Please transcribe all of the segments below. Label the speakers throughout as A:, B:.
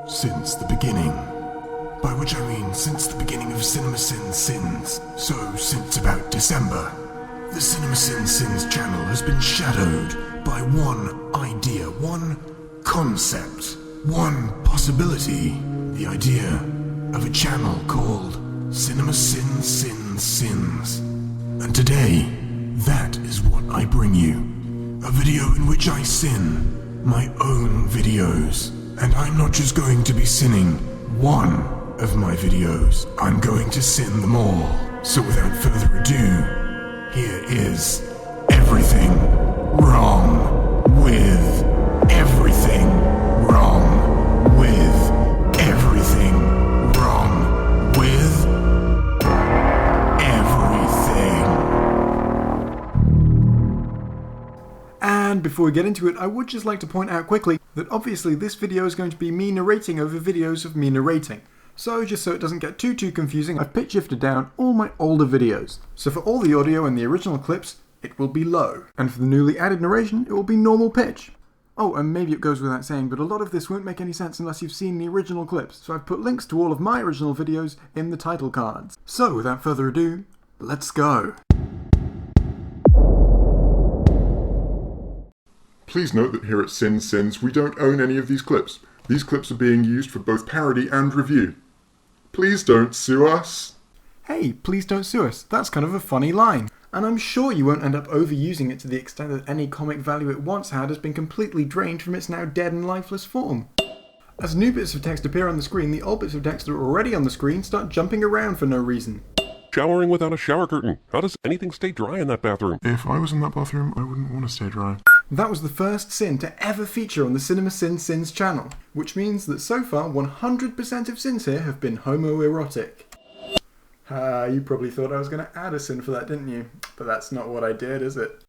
A: Since the beginning. By which I mean since the beginning of CinemaSinsSins. So since about December. The CinemaSinsSins channel has been shadowed by one idea, one concept, one possibility. The idea of a channel called CinemaSinsSinsSins. And today, that is what I bring you. A video in which I sin my own videos. And I'm not just going to be sinning one of my videos. I'm going to sin them all. So without further ado, here is Everything Wrong With Everything Wrong With Everything Wrong With Everything.
B: And before we get into it, I would just like to point out quickly that obviously this video is going to be me narrating over videos of me narrating. So just so it doesn't get too confusing, I've pitch shifted down all my older videos. So for all the audio and the original clips, it will be low. And for the newly added narration, it will be normal pitch. Oh, and maybe it goes without saying, but a lot of this won't make any sense unless you've seen the original clips. So I've put links to all of my original videos in the title cards. So without further ado, let's go.
C: Please note that here at CinSins we don't own any of these clips. These clips are being used for both parody and review. Please don't sue us.
B: Hey, please don't sue us. That's kind of a funny line. And I'm sure you won't end up overusing it to the extent that any comic value it once had has been completely drained from its now dead and lifeless form. As new bits of text appear on the screen, the old bits of text that are already on the screen start jumping around for no reason.
D: Showering without a shower curtain. How does anything stay dry in that bathroom?
C: If I was in that bathroom, I wouldn't want to stay dry.
B: That was the first sin to ever feature on the CinemaSinsSins channel, which means that so far 100% of sins here have been homoerotic. You probably thought I was going to add a sin for that, didn't you? But that's not what I did, is it?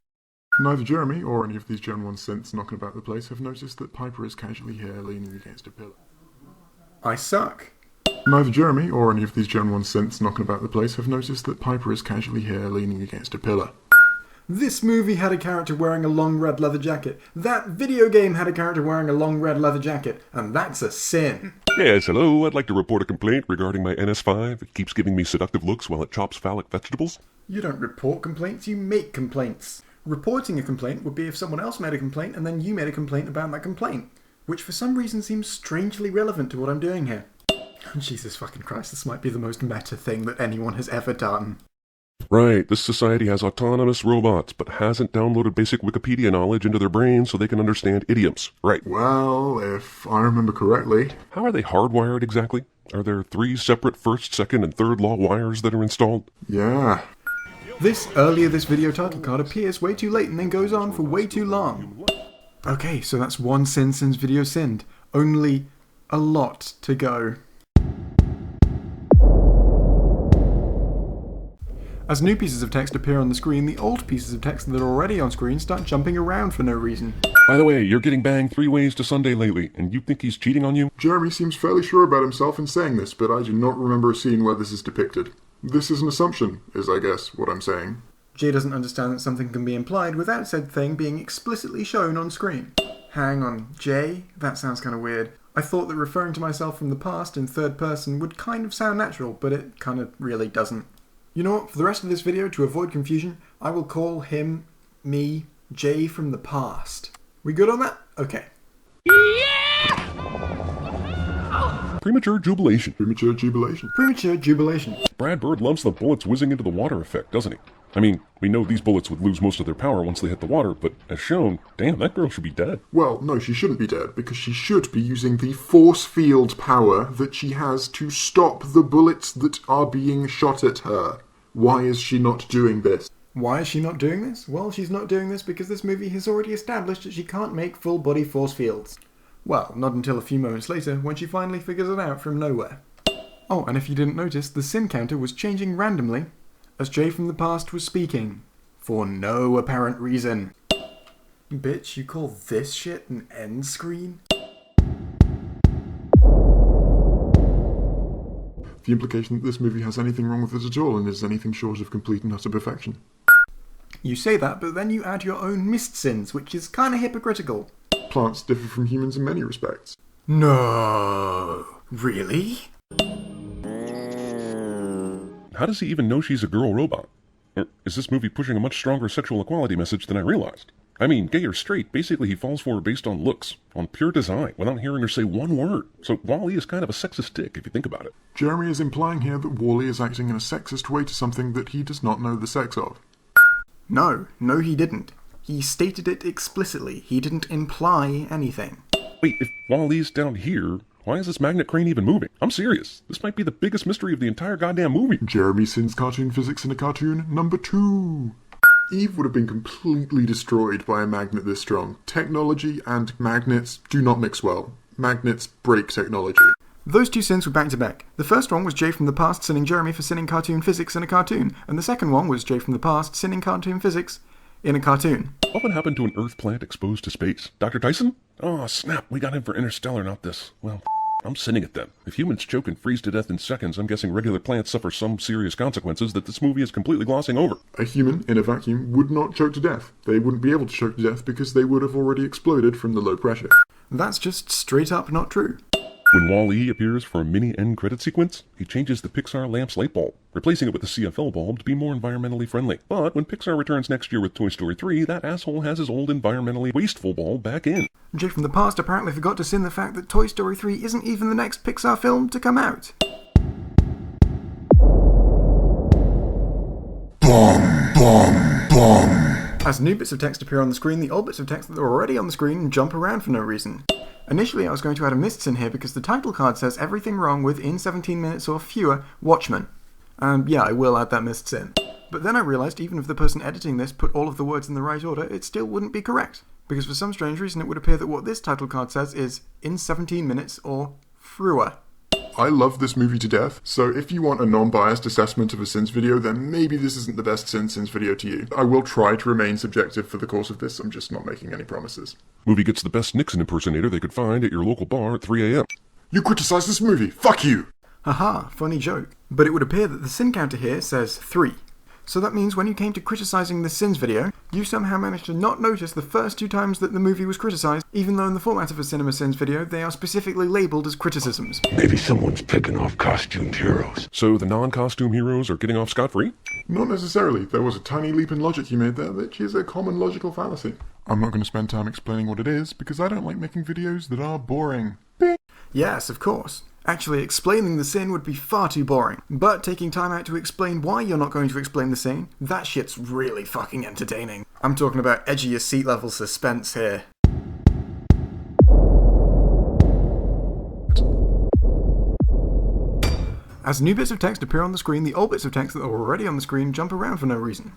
C: Neither Jeremy or any of these Gen 1 synths knocking about the place have noticed that Piper is casually here leaning against a pillar.
B: I suck.
C: Neither Jeremy or any of these Gen 1 synths knocking about the place have noticed that Piper is casually here leaning against a pillar.
B: This movie had a character wearing a long red leather jacket. That video game had a character wearing a long red leather jacket. And that's a sin.
D: Yes, hello. I'd like to report a complaint regarding my NS5. It keeps giving me seductive looks while it chops phallic vegetables.
B: You don't report complaints, you make complaints. Reporting a complaint would be if someone else made a complaint and then you made a complaint about that complaint. Which for some reason seems strangely relevant to what I'm doing here. Jesus fucking Christ, this might be the most meta thing that anyone has ever done.
D: Right, this society has autonomous robots, but hasn't downloaded basic Wikipedia knowledge into their brains so they can understand idioms. Right.
C: Well, if I remember correctly...
D: How are they hardwired exactly? Are there 3 separate first, second, and third law wires that are installed?
C: Yeah.
B: This video title card appears way too late and then goes on for way too long. Okay, so that's one CinSins video sinned. Only a lot to go. As new pieces of text appear on the screen, the old pieces of text that are already on screen start jumping around for no reason.
D: By the way, you're getting banged 3 ways to Sunday lately, and you think he's cheating on you?
C: Jeremy seems fairly sure about himself in saying this, but I do not remember a scene where this is depicted. This is an assumption, is I guess what I'm saying.
B: Jay doesn't understand that something can be implied without said thing being explicitly shown on screen. Hang on, Jay? That sounds kind of weird. I thought that referring to myself from the past in third person would kind of sound natural, but it kind of really doesn't. You know what, for the rest of this video, to avoid confusion, I will call him, me, Jay from the past. We good on that? Okay.
D: Yeah! Premature jubilation.
C: Premature jubilation.
B: Premature jubilation.
D: Brad Bird loves the bullets whizzing into the water effect, doesn't he? I mean, we know these bullets would lose most of their power once they hit the water, but as shown, damn, that girl should be dead.
C: Well, no, she shouldn't be dead, because she should be using the force field power that she has to stop the bullets that are being shot at her. Why is she not doing this?
B: Why is she not doing this? Well, she's not doing this because this movie has already established that she can't make full-body force fields. Well, not until a few moments later, when she finally figures it out from nowhere. Oh, and if you didn't notice, the sin counter was changing randomly as Jay from the past was speaking. For no apparent reason. Bitch, you call this shit an end screen?
C: The implication that this movie has anything wrong with it at all and is anything short of complete and utter perfection.
B: You say that, but then you add your own missed sins, which is kinda hypocritical.
C: Plants differ from humans in many respects.
B: No. Really?
D: How does he even know she's a girl robot? Or is this movie pushing a much stronger sexual equality message than I realized? I mean, gay or straight, basically he falls for her based on looks, on pure design, without hearing her say one word. So Wall-E is kind of a sexist dick, if you think about it.
C: Jeremy is implying here that Wall-E is acting in a sexist way to something that he does not know the sex of.
B: No, he didn't. He stated it explicitly. He didn't imply anything.
D: Wait, if Wall-E's down here, why is this magnet crane even moving? I'm serious. This might be the biggest mystery of the entire goddamn movie.
C: Jeremy Sins cartoon physics in a cartoon number 2. Eve would have been completely destroyed by a magnet this strong. Technology and magnets do not mix well. Magnets break technology.
B: Those two sins were back to back. The first one was Jay from the past sinning Jeremy for sinning cartoon physics in a cartoon, and the second one was Jay from the past sinning cartoon physics in a cartoon.
D: What would happen to an Earth plant exposed to space? Dr. Tyson? Oh, snap, we got him for Interstellar, not this. Well, I'm sinning it then. If humans choke and freeze to death in seconds, I'm guessing regular plants suffer some serious consequences that this movie is completely glossing over.
C: A human in a vacuum would not choke to death. They wouldn't be able to choke to death because they would have already exploded from the low pressure.
B: That's just straight up not true.
D: When Wall-E appears for a mini end credit sequence, he changes the Pixar lamp's light bulb, replacing it with the CFL bulb to be more environmentally friendly. But when Pixar returns next year with Toy Story 3, that asshole has his old environmentally wasteful bulb back in.
B: Jay from the past apparently forgot to sin the fact that Toy Story 3 isn't even the next Pixar film to come out.
A: Bomb, bomb, bomb.
B: As new bits of text appear on the screen, the old bits of text that are already on the screen jump around for no reason. Initially I was going to add a mists in here because the title card says everything wrong with in 17 minutes or fewer, Watchmen. And yeah, I will add that mists in. But then I realised even if the person editing this put all of the words in the right order, it still wouldn't be correct. Because for some strange reason it would appear that what this title card says is in 17 minutes or fewer.
C: I love this movie to death, so if you want a non-biased assessment of a Sins video, then maybe this isn't the best Sins video to you. I will try to remain subjective for the course of this, I'm just not making any promises.
D: Movie gets the best Nixon impersonator they could find at your local bar at 3 a.m.
C: You criticize this movie, fuck you!
B: Haha, funny joke. But it would appear that the sin counter here says 3. So that means when you came to criticising the Sins video, you somehow managed to not notice the first 2 times that the movie was criticised, even though in the format of a CinemaSins video, they are specifically labelled as criticisms.
A: Maybe someone's picking off costumed heroes.
D: So the non-costume heroes are getting off scot-free?
C: Not necessarily. There was a tiny leap in logic you made there, which is a common logical fallacy. I'm not going to spend time explaining what it is, because I don't like making videos that are boring.
B: Yes, of course. Actually, explaining the sin would be far too boring. But taking time out to explain why you're not going to explain the sin, that shit's really fucking entertaining. I'm talking about edgy as seat level suspense here. As new bits of text appear on the screen, the old bits of text that are already on the screen jump around for no reason.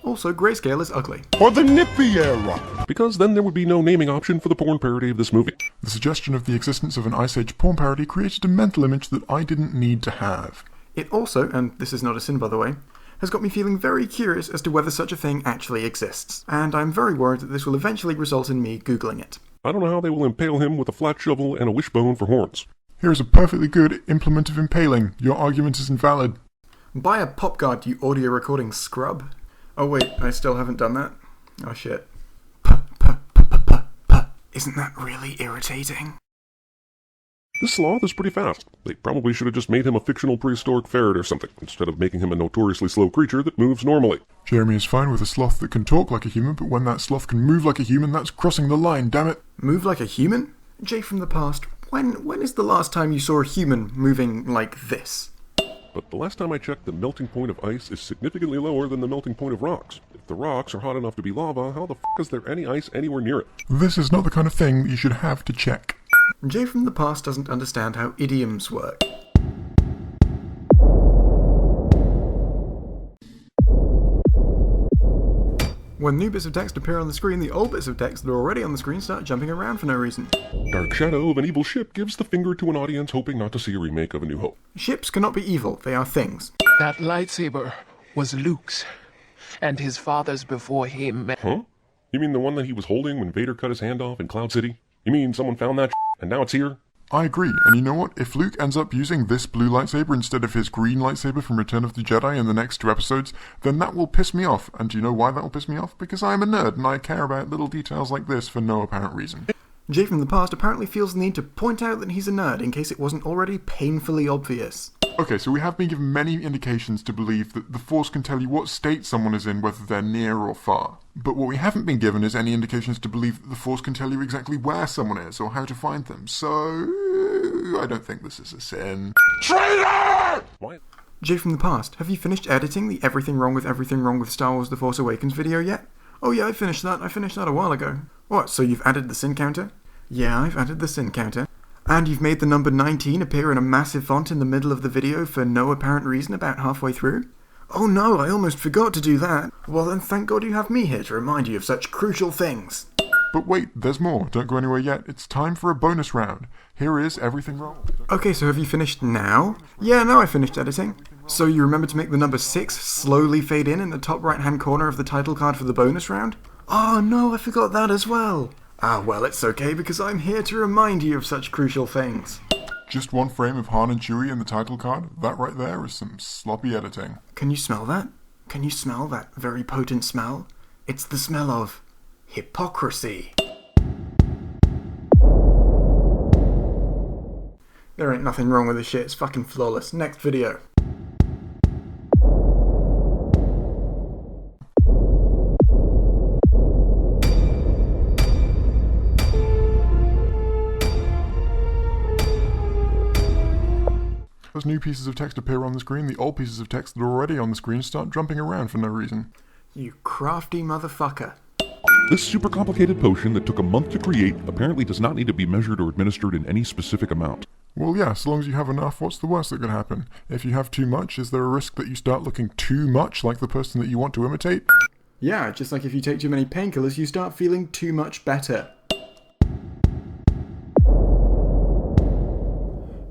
B: Also, grayscale is ugly.
A: Or the nippy era.
D: Because then there would be no naming option for the porn parody of this movie.
C: The suggestion of the existence of an Ice Age porn parody created a mental image that I didn't need to have.
B: It also, and this is not a sin by the way, has got me feeling very curious as to whether such a thing actually exists. And I'm very worried that this will eventually result in me Googling it.
D: I don't know how they will impale him with a flat shovel and a wishbone for horns.
C: Here is a perfectly good implement of impaling. Your argument is invalid.
B: Buy a pop guard, you audio recording scrub. Oh wait, I still haven't done that. Oh shit. Isn't that really irritating?
D: This sloth is pretty fast. They probably should have just made him a fictional prehistoric ferret or something, instead of making him a notoriously slow creature that moves normally.
C: Jeremy is fine with a sloth that can talk like a human, but when that sloth can move like a human, that's crossing the line, damn it.
B: Move like a human? Jay from the past, when is the last time you saw a human moving like this?
D: But the last time I checked, the melting point of ice is significantly lower than the melting point of rocks. If the rocks are hot enough to be lava, how the f*** is there any ice anywhere near it?
C: This is not the kind of thing that you should have to check.
B: Jay from the past doesn't understand how idioms work. When new bits of text appear on the screen, the old bits of text that are already on the screen start jumping around for no reason.
D: Dark shadow of an evil ship gives the finger to an audience hoping not to see a remake of A New Hope.
B: Ships cannot be evil, they are things.
E: That lightsaber was Luke's, and his father's before him.
D: Huh? You mean the one that he was holding when Vader cut his hand off in Cloud City? You mean someone found that and now it's here?
C: I agree, and you know what? If Luke ends up using this blue lightsaber instead of his green lightsaber from Return of the Jedi in the next 2 episodes, then that will piss me off. And do you know why that will piss me off? Because I am a nerd and I care about little details like this for no apparent reason.
B: Jay from the past apparently feels the need to point out that he's a nerd in case it wasn't already painfully obvious.
C: Okay, so we have been given many indications to believe that the Force can tell you what state someone is in, whether they're near or far. But what we haven't been given is any indications to believe that the Force can tell you exactly where someone is or how to find them. So, I don't think this is a sin. Traitor!
D: What?
B: Jay from the past, have you finished editing the Everything Wrong with Star Wars The Force Awakens video yet? Oh yeah, I finished that a while ago. What, so you've added the sin counter? Yeah, I've added the sin counter. And you've made the number 19 appear in a massive font in the middle of the video for no apparent reason about halfway through? Oh no, I almost forgot to do that. Well then thank God you have me here to remind you of such crucial things.
C: But wait, there's more. Don't go anywhere yet. It's time for a bonus round. Here is Everything Wrong.
B: Okay, so have you finished now? Yeah, no, I finished editing. So you remember to make the number 6 slowly fade in the top right hand corner of the title card for the bonus round? Oh no, I forgot that as well. Ah, well, it's okay because I'm here to remind you of such crucial things.
C: Just one frame of Han and Chewie in the title card? That right there is some sloppy editing.
B: Can you smell that? Can you smell that very potent smell? It's the smell of hypocrisy. There ain't nothing wrong with this shit, it's fucking flawless. Next video.
C: As new pieces of text appear on the screen, the old pieces of text that are already on the screen start jumping around for no reason.
B: You crafty motherfucker.
D: This super complicated potion that took a month to create apparently does not need to be measured or administered in any specific amount.
C: Well, yeah, as long as you have enough, what's the worst that could happen? If you have too much, is there a risk that you start looking too much like the person that you want to imitate?
B: Yeah, just like if you take too many painkillers, you start feeling too much better.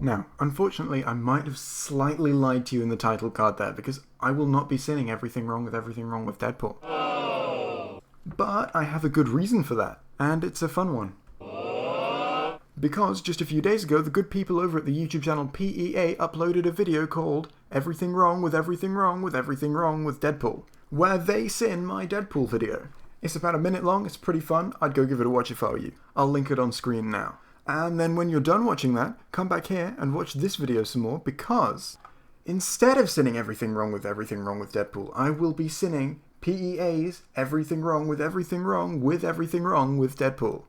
B: Now, unfortunately, I might have slightly lied to you in the title card there, because I will not be saying Everything Wrong with Deadpool. Oh. But I have a good reason for that, and it's a fun one. Because just a few days ago, the good people over at the YouTube channel PEA uploaded a video called Everything Wrong with Deadpool, where they sin my Deadpool video. It's about a minute long, it's pretty fun, I'd go give it a watch if I were you. I'll link it on screen now. And then when you're done watching that, come back here and watch this video some more, because instead of sinning Everything Wrong with Deadpool, I will be sinning PEA's Everything Wrong with Deadpool.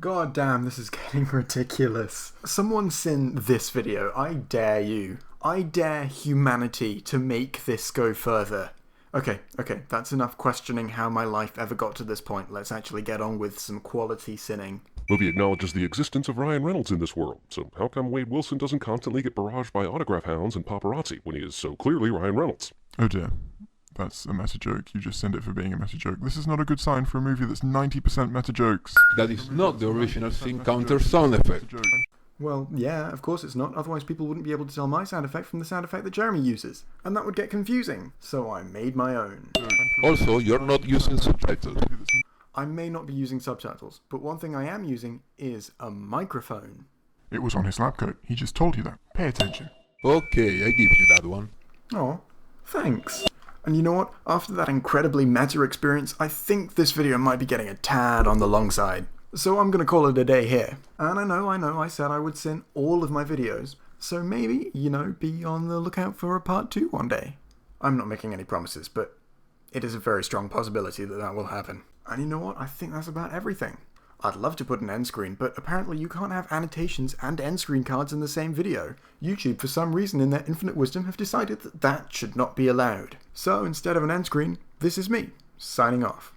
B: God damn, this is getting ridiculous. Someone sin this video, I dare you. I dare humanity to make this go further. Okay, that's enough questioning how my life ever got to this point. Let's actually get on with some quality sinning.
D: Movie acknowledges the existence of Ryan Reynolds in this world, so how come Wade Wilson doesn't constantly get barraged by autograph hounds and paparazzi when he is so clearly Ryan Reynolds?
C: Oh dear. That's a meta joke. You just send it for being a meta joke. This is not a good sign for a movie that's 90% meta jokes.
F: That is not the original Sync Counter sound effect.
B: Well, yeah, of course it's not. Otherwise people wouldn't be able to tell my sound effect from the sound effect that Jeremy uses. And that would get confusing. So I made my own.
F: Also, you're not using subtitles.
B: I may not be using subtitles, but one thing I am using is a microphone.
C: It was on his lab coat. He just told you that. Pay attention.
F: Okay, I give you that one.
B: Oh, thanks. And you know what? After that incredibly meta experience, I think this video might be getting a tad on the long side. So I'm gonna call it a day here. And I know, I said I would sin all of my videos. So maybe, be on the lookout for a part 2 one day. I'm not making any promises, but it is a very strong possibility that that will happen. And you know what? I think that's about everything. I'd love to put an end screen, but apparently you can't have annotations and end screen cards in the same video. YouTube, for some reason in their infinite wisdom, have decided that that should not be allowed. So instead of an end screen, this is me, signing off.